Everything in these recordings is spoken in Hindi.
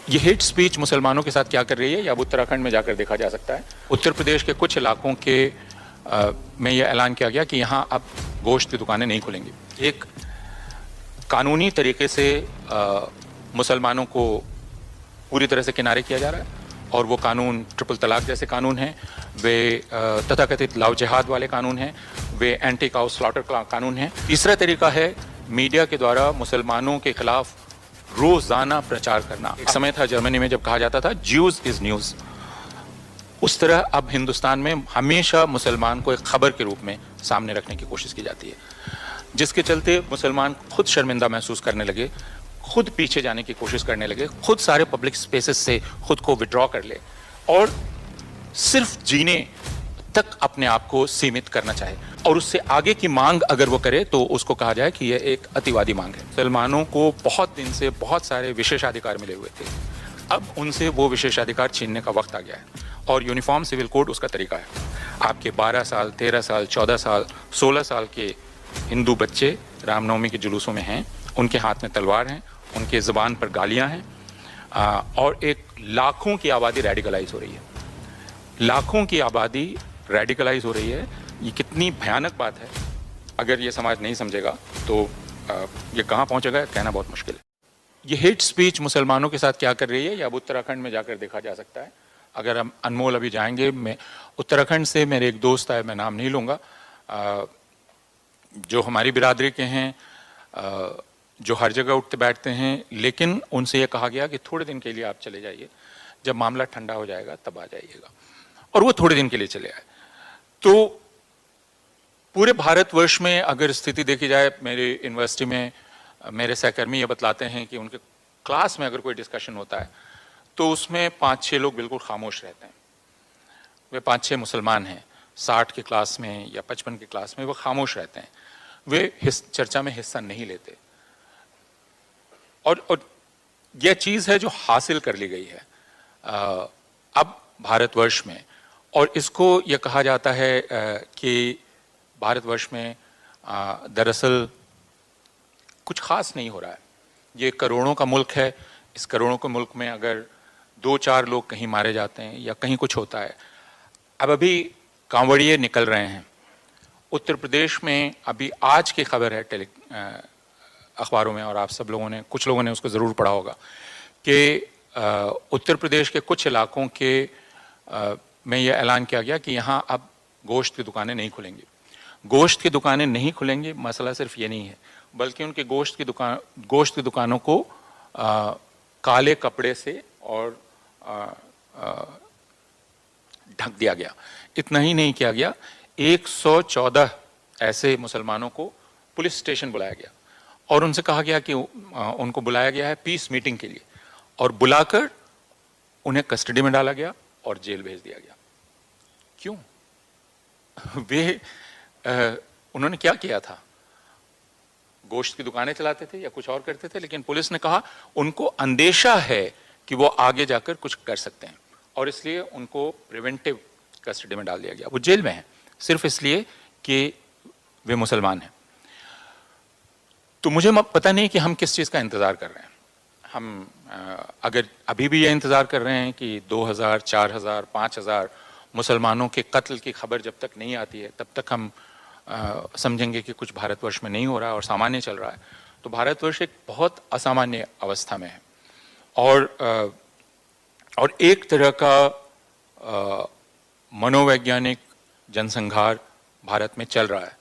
ये हेट स्पीच मुसलमानों के साथ क्या कर रही है ये अब उत्तराखंड में जाकर देखा जा सकता है। उत्तर प्रदेश के कुछ इलाकों के में यह ऐलान किया गया कि यहाँ अब गोश्त की दुकानें नहीं खुलेंगी। एक कानूनी तरीके से मुसलमानों को पूरी तरह से किनारे किया जा रहा है और वो कानून ट्रिपल तलाक जैसे कानून हैं, वे तथाकथित लव जिहाद वाले कानून हैं, वे एंटी काउ स्लॉटर कानून हैं। तीसरा तरीका है मीडिया के द्वारा मुसलमानों के खिलाफ रोजाना प्रचार करना। एक समय था जर्मनी में जब कहा जाता था ज्यूज इज न्यूज, उस तरह अब हिंदुस्तान में हमेशा मुसलमान को एक खबर के रूप में सामने रखने की कोशिश की जाती है, जिसके चलते मुसलमान खुद शर्मिंदा महसूस करने लगे, खुद पीछे जाने की कोशिश करने लगे, खुद सारे पब्लिक स्पेसेस से खुद को विड्रॉ कर ले और सिर्फ जीने तक अपने आप को सीमित करना चाहे और उससे आगे की मांग अगर वो करे तो उसको कहा जाए कि यह एक अतिवादी मांग है। मुसलमानों को बहुत दिन से बहुत सारे विशेषाधिकार मिले हुए थे, अब उनसे वो विशेषाधिकार छीनने का वक्त आ गया है और यूनिफॉर्म सिविल कोड उसका तरीका है। आपके 12 साल, 13 साल, 14 साल, 16 साल के हिंदू बच्चे रामनवमी के जुलूसों में हैं, उनके हाथ में तलवार हैं, उनके ज़बान पर गालियां हैं और एक लाखों की आबादी रेडिकलाइज हो रही है। लाखों की आबादी रेडिकलाइज हो रही है। ये कितनी भयानक बात है, अगर ये समाज नहीं समझेगा तो ये कहाँ पहुँचेगा कहना बहुत मुश्किल है। ये हेट स्पीच मुसलमानों के साथ क्या कर रही है ये अब उत्तराखंड में जाकर देखा जा सकता है। अगर हम अनमोल अभी जाएंगे, मैं उत्तराखंड से मेरे एक दोस्त आए, मैं नाम नहीं लूँगा, जो हमारी बिरादरी के हैं, जो हर जगह उठते बैठते हैं, लेकिन उनसे ये कहा गया कि थोड़े दिन के लिए आप चले जाइए, जब मामला ठंडा हो जाएगा तब आ जाइएगा, और वो थोड़े दिन के लिए चले आए। तो पूरे भारतवर्ष में अगर स्थिति देखी जाए, मेरे यूनिवर्सिटी में मेरे सहकर्मी ये बतलाते हैं कि उनके क्लास में अगर कोई डिस्कशन होता है तो उसमें 5-6 लोग बिल्कुल खामोश रहते हैं। वे 5-6 मुसलमान हैं, 60 के क्लास में या 55 के क्लास में, वो खामोश रहते हैं, वे चर्चा में हिस्सा नहीं लेते। और यह चीज़ है जो हासिल कर ली गई है अब भारतवर्ष में, और इसको यह कहा जाता है कि भारतवर्ष में दरअसल कुछ खास नहीं हो रहा है। ये करोड़ों का मुल्क है, इस करोड़ों के मुल्क में अगर 2-4 लोग कहीं मारे जाते हैं या कहीं कुछ होता है, अब अभी कांवड़िए निकल रहे हैं उत्तर प्रदेश में। अभी आज की खबर है अखबारों में, और आप सब लोगों ने, कुछ लोगों ने उसको ज़रूर पढ़ा होगा कि उत्तर प्रदेश के कुछ इलाकों के में यह ऐलान किया गया कि यहाँ अब गोश्त की दुकानें नहीं खुलेंगी। गोश्त की दुकानें नहीं खुलेंगी, मसला सिर्फ ये नहीं है, बल्कि उनके गोश्त की दुकानों को काले कपड़े से और ढक दिया गया। इतना ही नहीं किया गया, 114 ऐसे मुसलमानों को पुलिस स्टेशन बुलाया गया और उनसे कहा गया कि उनको बुलाया गया है पीस मीटिंग के लिए, और बुलाकर उन्हें कस्टडी में डाला गया और जेल भेज दिया गया। क्यों? वे उन्होंने क्या किया था? गोश्त की दुकानें चलाते थे या कुछ और करते थे, लेकिन पुलिस ने कहा उनको अंदेशा है कि वो आगे जाकर कुछ कर सकते हैं और इसलिए उनको प्रिवेंटिव कस्टडी में डाल दिया गया। वो जेल में है सिर्फ इसलिए कि वे मुसलमान हैं। तो मुझे पता नहीं कि हम किस चीज़ का इंतज़ार कर रहे हैं। हम अगर अभी भी ये इंतज़ार कर रहे हैं कि 2000, 4000, 5000 मुसलमानों के कत्ल की खबर जब तक नहीं आती है तब तक हम समझेंगे कि कुछ भारतवर्ष में नहीं हो रहा है और सामान्य चल रहा है, तो भारतवर्ष एक बहुत असामान्य अवस्था में है और एक तरह का मनोवैज्ञानिक जनसंहार भारत में चल रहा है।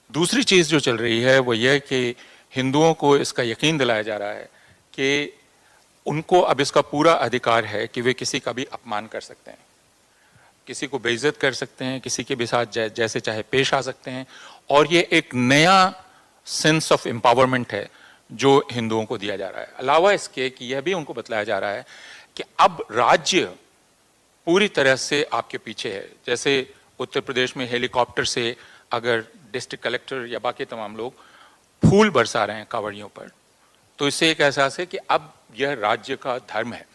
दूसरी चीज़ जो चल रही है वो ये कि हिंदुओं को इसका यकीन दिलाया जा रहा है कि उनको अब इसका पूरा अधिकार है कि वे किसी का भी अपमान कर सकते हैं, किसी को बेइज्जत कर सकते हैं, किसी के भी साथ जैसे चाहे पेश आ सकते हैं, और ये एक नया सेंस ऑफ एम्पावरमेंट है जो हिंदुओं को दिया जा रहा है। अलावा इसके कि यह भी उनको बतलाया जा रहा है कि अब राज्य पूरी तरह से आपके पीछे है। जैसे उत्तर प्रदेश में हेलीकॉप्टर से अगर डिस्ट्रिक्ट कलेक्टर या बाकी तमाम लोग फूल बरसा रहे हैं कांवड़ियों पर, तो इससे एक एहसास है कि अब यह राज्य का धर्म है।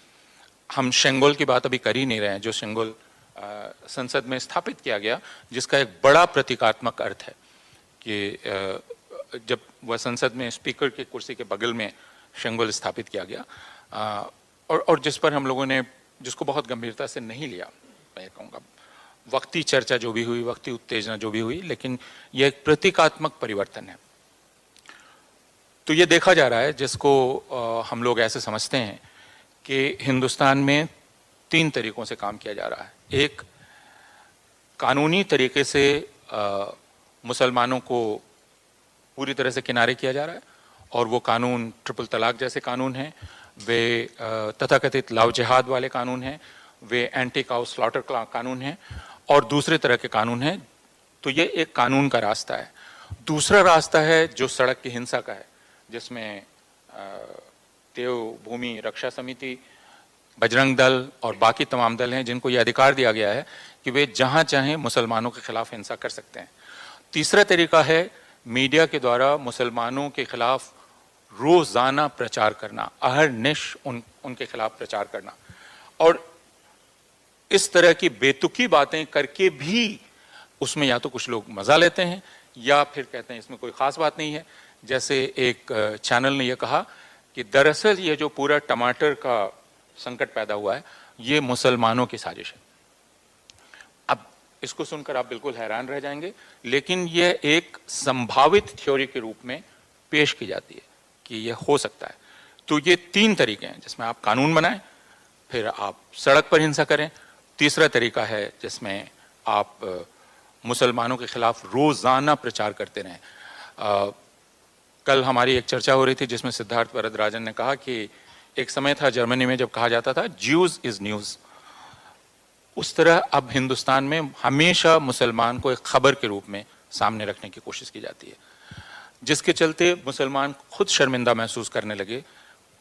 हम शेंगोल की बात अभी कर ही नहीं रहे हैं, जो शेंगोल संसद में स्थापित किया गया, जिसका एक बड़ा प्रतीकात्मक अर्थ है कि जब वह संसद में स्पीकर की कुर्सी के बगल में शेंगोल स्थापित किया गया, और जिस पर हम लोगों ने, जिसको बहुत गंभीरता से नहीं लिया, मैं कहूँगा वक्ती चर्चा जो भी हुई, वक्ती उत्तेजना जो भी हुई, लेकिन यह एक प्रतीकात्मक परिवर्तन है। तो ये देखा जा रहा है, जिसको हम लोग ऐसे समझते हैं कि हिंदुस्तान में 3 तरीकों से काम किया जा रहा है। एक, कानूनी तरीके से मुसलमानों को पूरी तरह से किनारे किया जा रहा है, और वो कानून ट्रिपल तलाक जैसे कानून हैं, वे तथाकथित लव जिहाद वाले कानून हैं, वे एंटी काउ स्लॉटर कानून हैं, और दूसरे तरह के कानून हैं। तो ये एक कानून का रास्ता है। दूसरा रास्ता है जो सड़क की हिंसा का है, जिसमें देवभूमि रक्षा समिति, बजरंग दल और बाकी तमाम दल हैं, जिनको ये अधिकार दिया गया है कि वे जहां चाहें मुसलमानों के खिलाफ हिंसा कर सकते हैं। तीसरा तरीका है मीडिया के द्वारा मुसलमानों के खिलाफ रोजाना प्रचार करना, अहरनिश उनके खिलाफ प्रचार करना, और इस तरह की बेतुकी बातें करके भी उसमें या तो कुछ लोग मजा लेते हैं या फिर कहते हैं इसमें कोई खास बात नहीं है। जैसे एक चैनल ने यह कहा कि दरअसल ये जो पूरा टमाटर का संकट पैदा हुआ है, ये मुसलमानों की साजिश है। अब इसको सुनकर आप बिल्कुल हैरान रह जाएंगे, लेकिन यह एक संभावित थ्योरी के रूप में पेश की जाती है कि यह हो सकता है। तो ये 3 तरीके हैं जिसमें आप कानून बनाएं, फिर आप सड़क पर हिंसा करें। तीसरा तरीका है जिसमें आप मुसलमानों के खिलाफ रोजाना प्रचार करते रहें। कल हमारी एक चर्चा हो रही थी जिसमें सिद्धार्थ वरदराजन ने कहा कि एक समय था जर्मनी में जब कहा जाता था ज्यूज इज न्यूज, उस तरह अब हिंदुस्तान में हमेशा मुसलमान को एक खबर के रूप में सामने रखने की कोशिश की जाती है, जिसके चलते मुसलमान खुद शर्मिंदा महसूस करने लगे,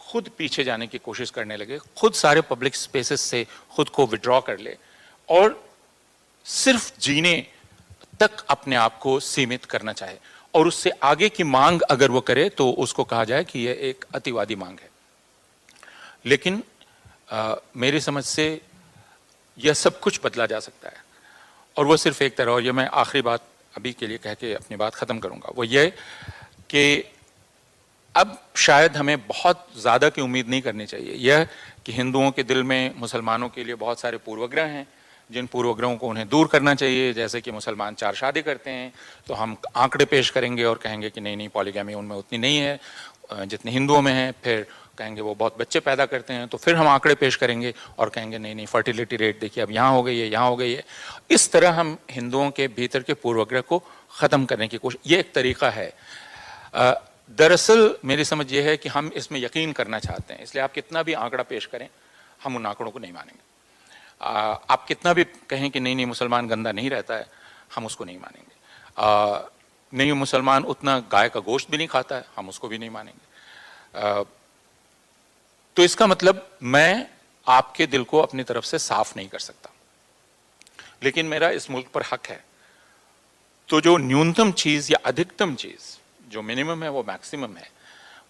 खुद पीछे जाने की कोशिश करने लगे, खुद सारे पब्लिक स्पेसेस से खुद को विड्रॉ कर ले और सिर्फ जीने तक अपने आप को सीमित करना चाहे, और उससे आगे की मांग अगर वो करे तो उसको कहा जाए कि यह एक अतिवादी मांग है। लेकिन मेरी समझ से यह सब कुछ बदला जा सकता है, और वो सिर्फ एक तरह, और यह मैं आखिरी बात अभी के लिए कह के अपनी बात खत्म करूंगा, वो ये कि अब शायद हमें बहुत ज़्यादा की उम्मीद नहीं करनी चाहिए। यह कि हिंदुओं के दिल में मुसलमानों के लिए बहुत सारे पूर्वग्रह हैं, जिन पूर्वग्रहों को उन्हें दूर करना चाहिए। जैसे कि मुसलमान 4 शादी करते हैं तो हम आंकड़े पेश करेंगे और कहेंगे कि नहीं पॉलीगैमी उनमें उतनी नहीं है जितने हिंदुओं में है। फिर कहेंगे वो बहुत बच्चे पैदा करते हैं, तो फिर हम आंकड़े पेश करेंगे और कहेंगे नहीं फर्टिलिटी रेट देखिए अब यहाँ हो गई है, यहाँ हो गई है। इस तरह हम हिंदुओं के भीतर के पूर्वग्रह को ख़त्म करने की कोशिश, ये एक तरीका है। दरअसल मेरी समझ ये है कि हम इसमें यकीन करना चाहते हैं, इसलिए आप कितना भी आंकड़ा पेश करें हम उन आंकड़ों को नहीं मानेंगे। आप कितना भी कहें कि नहीं मुसलमान गंदा नहीं रहता है, हम उसको नहीं मानेंगे। नहीं मुसलमान उतना गाय का गोश्त भी नहीं खाता है, हम उसको भी नहीं मानेंगे। तो इसका मतलब मैं आपके दिल को अपनी तरफ से साफ नहीं कर सकता, लेकिन मेरा इस मुल्क पर हक है। तो जो न्यूनतम चीज या अधिकतम चीज, जो मिनिमम है वो मैक्सिमम है,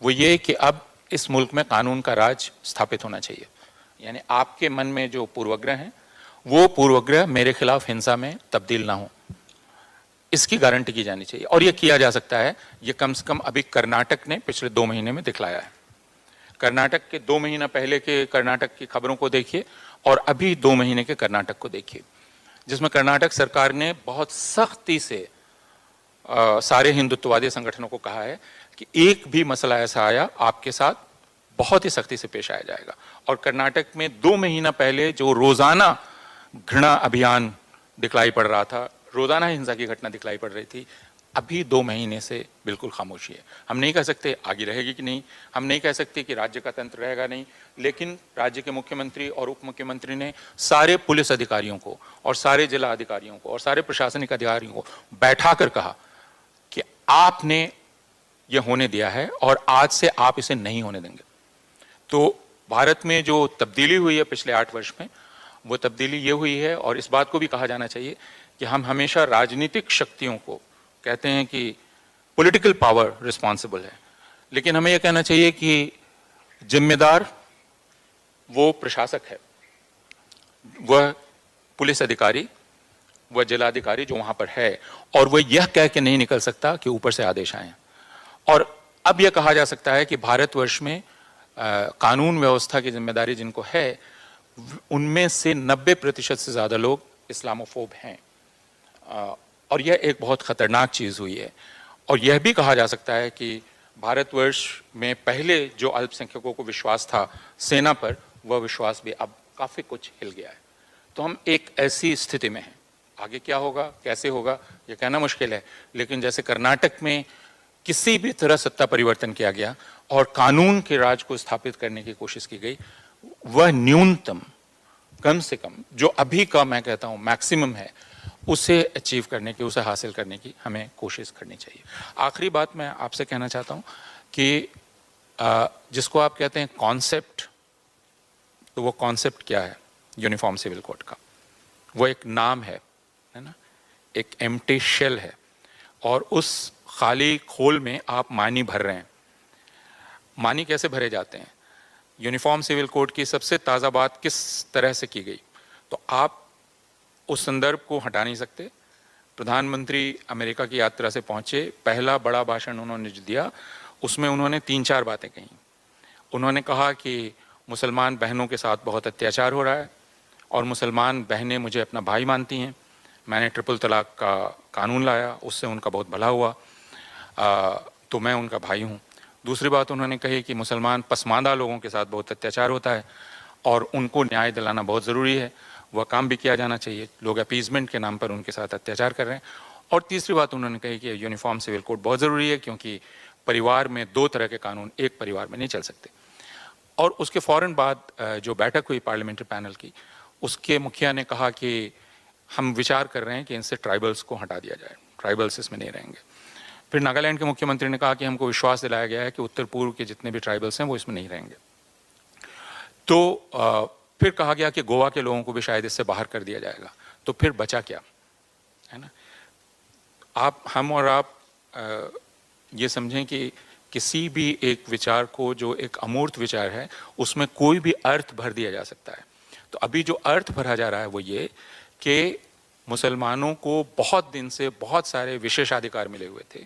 वो ये कि अब इस मुल्क में कानून का राज स्थापित होना चाहिए। यानी आपके मन में जो पूर्वग्रह हैं वो पूर्वग्रह मेरे खिलाफ हिंसा में तब्दील ना हो, इसकी गारंटी की जानी चाहिए। और ये किया जा सकता है। ये कम से कम अभी कर्नाटक ने पिछले 2 महीने में दिखलाया है। कर्नाटक के 2 महीना पहले के कर्नाटक की खबरों को देखिए और अभी 2 महीने के कर्नाटक को देखिए, जिसमें कर्नाटक सरकार ने बहुत सख्ती से सारे हिंदुत्ववादी संगठनों को कहा है कि एक भी मसला ऐसा आया आपके साथ बहुत ही सख्ती से पेश आया जाएगा। और कर्नाटक में 2 महीना पहले जो रोजाना घृणा अभियान दिखलाई पड़ रहा था, रोजाना हिंसा की घटना दिखलाई पड़ रही थी, अभी 2 महीने से बिल्कुल खामोशी है। हम नहीं कह सकते आगे रहेगी कि नहीं, हम नहीं कह सकते कि राज्य का तंत्र रहेगा नहीं, लेकिन राज्य के मुख्यमंत्री और उप मुख्यमंत्री ने सारे पुलिस अधिकारियों को और सारे जिला अधिकारियों को और सारे प्रशासनिक अधिकारियों को बैठाकर कहा कि आपने यह होने दिया है और आज से आप इसे नहीं होने देंगे। तो भारत में जो तब्दीली हुई है पिछले 8 वर्ष में, वो तब्दीली ये हुई है, और इस बात को भी कहा जाना चाहिए कि हम हमेशा राजनीतिक शक्तियों को कहते हैं कि पॉलिटिकल पावर रिस्पॉन्सिबल है, लेकिन हमें यह कहना चाहिए कि जिम्मेदार वो प्रशासक है, वह पुलिस अधिकारी, वह जिलाधिकारी जो वहां पर है, और वह यह कह के नहीं निकल सकता कि ऊपर से आदेश आए। और अब यह कहा जा सकता है कि भारतवर्ष में कानून व्यवस्था की जिम्मेदारी जिनको है, उनमें से 90% से ज़्यादा लोग इस्लामोफोब हैं। और यह एक बहुत ख़तरनाक चीज़ हुई है। और यह भी कहा जा सकता है कि भारतवर्ष में पहले जो अल्पसंख्यकों को विश्वास था सेना पर, वह विश्वास भी अब काफ़ी कुछ हिल गया है। तो हम एक ऐसी स्थिति में हैं। आगे क्या होगा, कैसे होगा, ये कहना मुश्किल है। लेकिन जैसे कर्नाटक में किसी भी तरह सत्ता परिवर्तन किया गया और कानून के राज को स्थापित करने की कोशिश की गई, वह न्यूनतम, कम से कम जो अभी का मैं कहता हूं मैक्सिमम है, उसे अचीव करने की, उसे हासिल करने की हमें कोशिश करनी चाहिए। आखिरी बात मैं आपसे कहना चाहता हूं कि जिसको आप कहते हैं कॉन्सेप्ट, तो वो कॉन्सेप्ट क्या है यूनिफॉर्म सिविल कोड का? वो एक नाम है ना, एक एम्प्टी शेल है, और उस खाली खोल में आप मानी भर रहे हैं। मानी कैसे भरे जाते हैं? यूनिफॉर्म सिविल कोड की सबसे ताज़ा बात किस तरह से की गई, तो आप उस संदर्भ को हटा नहीं सकते। प्रधानमंत्री अमेरिका की यात्रा से पहुंचे, पहला बड़ा भाषण उन्होंने जो दिया, उसमें उन्होंने 3-4 बातें कही। उन्होंने कहा कि मुसलमान बहनों के साथ बहुत अत्याचार हो रहा है और मुसलमान बहनें मुझे अपना भाई मानती हैं। मैंने ट्रिपल तलाक का कानून लाया, उससे उनका बहुत भला हुआ, तो मैं उनका भाई हूँ। दूसरी बात उन्होंने कही कि मुसलमान पसमानदा लोगों के साथ बहुत अत्याचार होता है और उनको न्याय दिलाना बहुत ज़रूरी है, वह काम भी किया जाना चाहिए। लोग अपीजमेंट के नाम पर उनके साथ अत्याचार कर रहे हैं। और तीसरी बात उन्होंने कही कि यूनिफॉर्म सिविल कोड बहुत ज़रूरी है, क्योंकि परिवार में 2 तरह के कानून एक परिवार में नहीं चल सकते। और उसके फ़ौरन बाद जो बैठक हुई पार्लियामेंट्री पैनल की, उसके मुखिया ने कहा कि हम विचार कर रहे हैं कि इनसे ट्राइबल्स को हटा दिया जाए, ट्राइबल्स इसमें नहीं रहेंगे। फिर नागालैंड के मुख्यमंत्री ने कहा कि हमको विश्वास दिलाया गया है कि उत्तर पूर्व के जितने भी ट्राइबल्स हैं वो इसमें नहीं रहेंगे। तो फिर कहा गया कि गोवा के लोगों को भी शायद इससे बाहर कर दिया जाएगा। तो फिर बचा क्या, है ना? हम और आप ये समझें कि किसी भी एक विचार को, जो एक अमूर्त विचार है, उसमें कोई भी अर्थ भर दिया जा सकता है। तो अभी जो अर्थ भरा जा रहा है वो ये कि मुसलमानों को बहुत दिन से बहुत सारे विशेषाधिकार मिले हुए थे,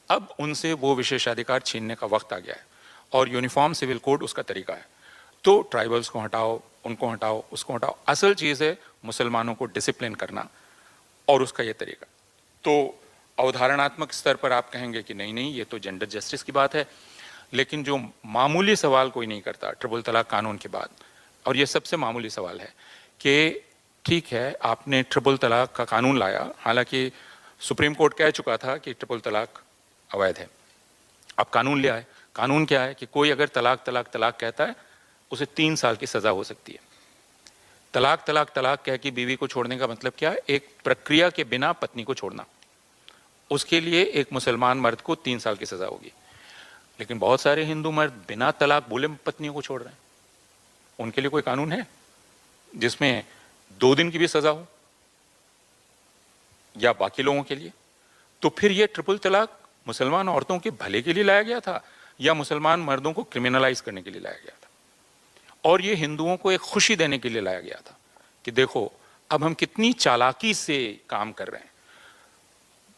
अब उनसे वो विशेषाधिकार छीनने का वक्त आ गया है और यूनिफॉर्म सिविल कोड उसका तरीका है। तो ट्राइबल्स को हटाओ, उनको हटाओ, उसको हटाओ। असल चीज़ है मुसलमानों को डिसिप्लिन करना, और उसका ये तरीका। तो अवधारणात्मक स्तर पर आप कहेंगे कि नहीं नहीं, ये तो जेंडर जस्टिस की बात है, लेकिन जो मामूली सवाल कोई नहीं करता ट्रिपल तलाक कानून के बाद, और ये सबसे मामूली सवाल है कि ठीक है, आपने ट्रिपल तलाक का कानून लाया, हालांकि सुप्रीम कोर्ट कह चुका था कि ट्रिपल तलाक अवैध है। अब कानून ले आए। कानून क्या है कि कोई अगर तलाक तलाक तलाक कहता है, उसे 3 साल की सज़ा हो सकती है। तलाक तलाक तलाक कह के बीवी को छोड़ने का मतलब क्या है? एक प्रक्रिया के बिना पत्नी को छोड़ना। उसके लिए एक मुसलमान मर्द को 3 साल की सज़ा होगी। लेकिन बहुत सारे हिंदू मर्द बिना तलाक बोले पत्नियों को छोड़ रहे हैं। उनके लिए कोई कानून है जिसमें 2 दिन की भी सज़ा हो, या बाकी लोगों के लिए? तो फिर ये ट्रिपल तलाक मुसलमान औरतों के भले के लिए लाया गया था या मुसलमान मर्दों को क्रिमिनलाइज करने के लिए लाया गया था? और ये हिंदुओं को एक खुशी देने के लिए लाया गया था कि देखो अब हम कितनी चालाकी से काम कर रहे हैं।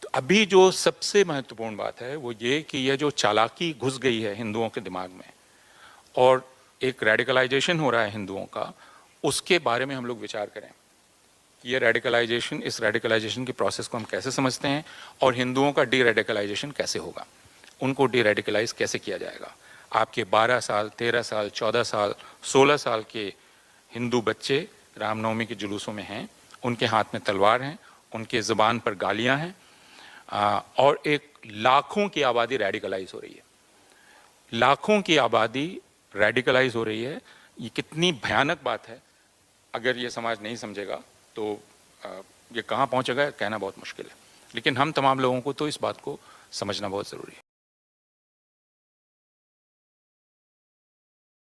तो अभी जो सबसे महत्वपूर्ण बात है वो ये कि यह जो चालाकी घुस गई है हिंदुओं के दिमाग में और एक रेडिकलाइजेशन हो रहा है हिंदुओं का, उसके बारे में हम लोग विचार करें कि ये रेडिकलाइजेशन, इस रेडिकलाइजेशन के प्रोसेस को हम कैसे समझते हैं और हिंदुओं का डी रेडिकलाइजेशन कैसे होगा, उनको डी रेडिकलाइज कैसे किया जाएगा। आपके 12 साल, 13 साल, 14 साल, 16 साल के हिंदू बच्चे रामनवमी के जुलूसों में हैं, उनके हाथ में तलवार हैं, उनके ज़ुबान पर गालियां हैं, और एक लाखों की आबादी रेडिकलाइज हो रही है। लाखों की आबादी रेडिकलाइज हो रही है। ये कितनी भयानक बात है। अगर ये समाज नहीं समझेगा तो ये कहाँ पहुँचेगा कहना बहुत मुश्किल है। लेकिन हम तमाम लोगों को तो इस बात को समझना बहुत ज़रूरी है।